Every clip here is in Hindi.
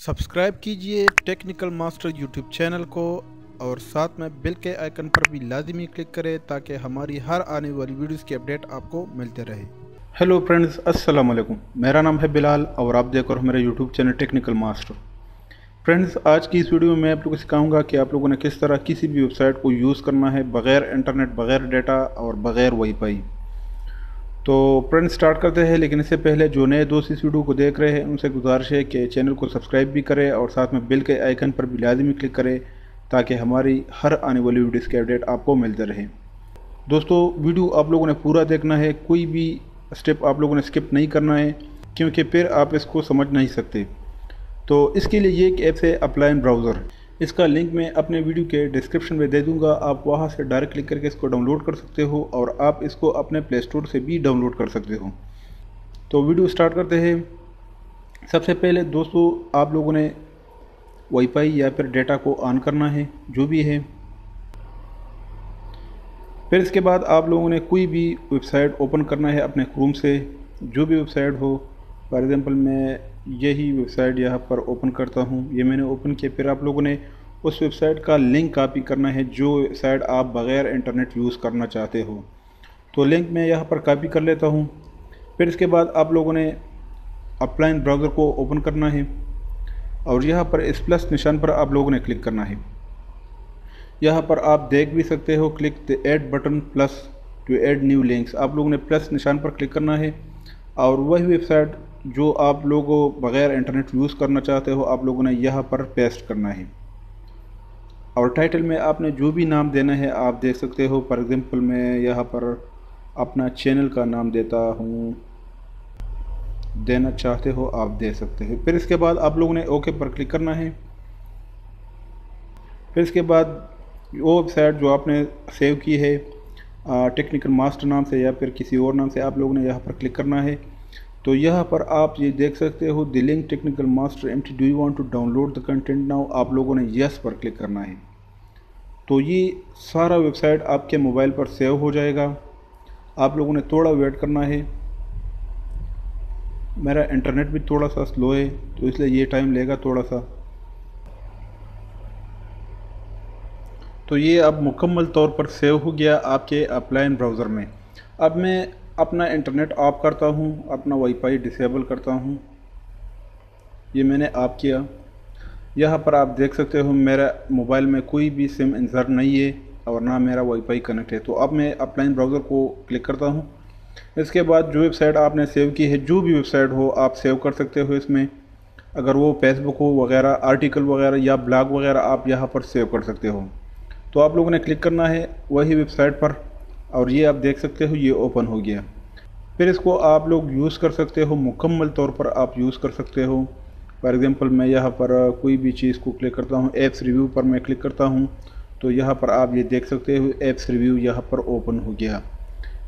सब्सक्राइब कीजिए टेक्निकल मास्टर यूट्यूब चैनल को और साथ में बेल के आइकन पर भी लाजमी क्लिक करें ताकि हमारी हर आने वाली वीडियोस की अपडेट आपको मिलते रहे। हेलो फ्रेंड्स, अस्सलाम वालेकुम। मेरा नाम है बिलाल और आप देख रहे हो मेरा YouTube channel technical master. Friends, आज की इस वीडियो में मैं आप लोगों को सिखाऊंगा कि आप लोगों ने किस तरह किसी भी वेबसाइट को यूज़ करना है बग़ैर इंटरनेट, बग़ैर डाटा और बग़ैर वाईफाई। तो फ्रेंड्स स्टार्ट करते हैं, लेकिन इससे पहले जो नए दोस्त इस वीडियो को देख रहे हैं उनसे गुजारिश है कि चैनल को सब्सक्राइब भी करें और साथ में बेल के आइकन पर भी लाजमी क्लिक करें ताकि हमारी हर आने वाली वीडियोस की अपडेट आपको मिलते रहे। दोस्तों, वीडियो आप लोगों ने पूरा देखना है, कोई भी स्टेप आप लोगों ने स्किप नहीं करना है क्योंकि फिर आप इसको समझ नहीं सकते। तो इसके लिए ये एक ऐप है अपलाइन ब्राउज़र। इसका लिंक मैं अपने वीडियो के डिस्क्रिप्शन में दे दूंगा, आप वहां से डायरेक्ट क्लिक करके इसको डाउनलोड कर सकते हो और आप इसको अपने प्ले स्टोर से भी डाउनलोड कर सकते हो। तो वीडियो स्टार्ट करते हैं। सबसे पहले दोस्तों, आप लोगों ने वाईफाई या फिर डेटा को ऑन करना है, जो भी है। फिर इसके बाद आप लोगों ने कोई भी वेबसाइट ओपन करना है अपने क्रोम से, जो भी वेबसाइट हो। फॉर एग्ज़ाम्पल मैं यही वेबसाइट यहाँ पर ओपन करता हूँ, ये मैंने ओपन किया। फिर आप लोगों ने उस वेबसाइट का लिंक कॉपी करना है जो वेबसाइट आप बग़ैर इंटरनेट यूज़ करना चाहते हो। तो लिंक मैं यहाँ पर कॉपी कर लेता हूँ। फिर इसके बाद आप लोगों ने अपलाइन ब्राउज़र को ओपन करना है और यहाँ पर इस प्लस निशान पर आप लोगों ने क्लिक करना है। यहाँ पर आप देख भी सकते हो, click the add button plus two add new links. आप लोगों ने प्लस निशान पर क्लिक करना है और वही वेबसाइट जो आप लोगों बग़ैर इंटरनेट यूज़ करना चाहते हो आप लोगों ने यहाँ पर पेस्ट करना है। और टाइटल में आपने जो भी नाम देना है आप देख सकते हो। फॉर एग्ज़ाम्पल मैं यहाँ पर अपना चैनल का नाम देता हूँ, देना चाहते हो आप दे सकते हो। फिर इसके बाद आप लोगों ने ओके पर क्लिक करना है। फिर इसके बाद वो वेबसाइट जो आपने सेव की है टेक्निकल मास्टर नाम से या फिर किसी और नाम से आप लोगों ने यहाँ पर क्लिक करना है। तो यहाँ पर आप ये देख सकते हो the link technical master empty, do you want to download the content now. आप लोगों ने यस पर क्लिक करना है। तो ये सारा वेबसाइट आपके मोबाइल पर सेव हो जाएगा। आप लोगों ने थोड़ा वेट करना है। मेरा इंटरनेट भी थोड़ा सा स्लो है तो इसलिए ये टाइम लेगा थोड़ा सा। तो ये अब मुकम्मल तौर पर सेव हो गया आपके अपलाइन ब्राउज़र में। अब मैं अपना इंटरनेट ऑफ करता हूँ, अपना वाईफाई डिसेबल करता हूँ। ये मैंने ऑफ किया। यहाँ पर आप देख सकते हो मेरा मोबाइल में कोई भी सिम इंसर्ट नहीं है और ना मेरा वाईफाई कनेक्ट है। तो अब मैं अपलाइन ब्राउज़र को क्लिक करता हूँ। इसके बाद जो वेबसाइट आपने सेव की है, जो भी वेबसाइट हो आप सेव कर सकते हो इसमें। अगर वो फेसबुक हो वगैरह, आर्टिकल वगैरह या ब्लॉग वगैरह आप यहाँ पर सेव कर सकते हो। तो आप लोगों ने क्लिक करना है वही वेबसाइट पर और ये आप देख सकते हो ये ओपन हो गया। फिर इसको आप लोग यूज़ कर सकते हो, मुकम्मल तौर पर आप यूज़ कर सकते हो। फॉर एग्ज़ाम्पल मैं यहाँ पर कोई भी चीज़ को क्लिक करता हूँ, एप्स रिव्यू पर मैं क्लिक करता हूँ तो यहाँ पर आप ये देख सकते हो एप्स रिव्यू यहाँ पर ओपन हो गया।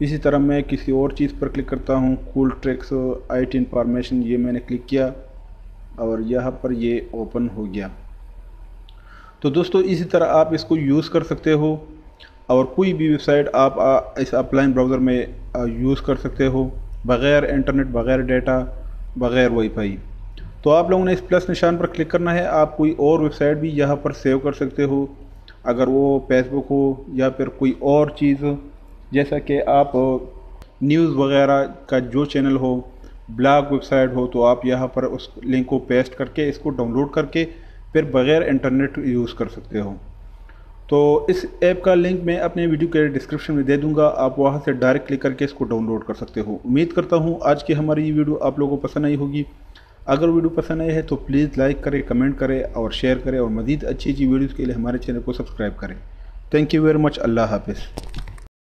इसी तरह मैं किसी और चीज़ पर क्लिक करता हूँ, कूल ट्रिक्स IT इंफॉर्मेशन, ये मैंने क्लिक किया और यहाँ पर ये ओपन हो गया। तो दोस्तों इसी तरह आप इसको यूज़ कर सकते हो और कोई भी वेबसाइट आप इस अपलाइन ब्राउज़र में यूज़ कर सकते हो बग़ैर इंटरनेट, बग़ैर डाटा, बग़ैर वाईफाई। तो आप लोगों ने इस प्लस निशान पर क्लिक करना है। आप कोई और वेबसाइट भी यहाँ पर सेव कर सकते हो, अगर वो फेसबुक हो या फिर कोई और चीज़, जैसा कि आप न्यूज़ वगैरह का जो चैनल हो, ब्लॉग वेबसाइट हो, तो आप यहाँ पर उस लिंक को पेस्ट करके इसको डाउनलोड करके फिर बग़ैर इंटरनेट यूज़ कर सकते हो। तो इस ऐप का लिंक मैं अपने वीडियो के डिस्क्रिप्शन में दे दूंगा, आप वहां से डायरेक्ट क्लिक करके इसको डाउनलोड कर सकते हो। उम्मीद करता हूं आज की हमारी ये वीडियो आप लोगों को पसंद आई होगी। अगर वीडियो पसंद आई है तो प्लीज़ लाइक करें, कमेंट करें और शेयर करें और मज़ीद अच्छी वीडियोज़ के लिए हमारे चैनल को सब्सक्राइब करें। Thank you very much. अल्लाह हाफिज़।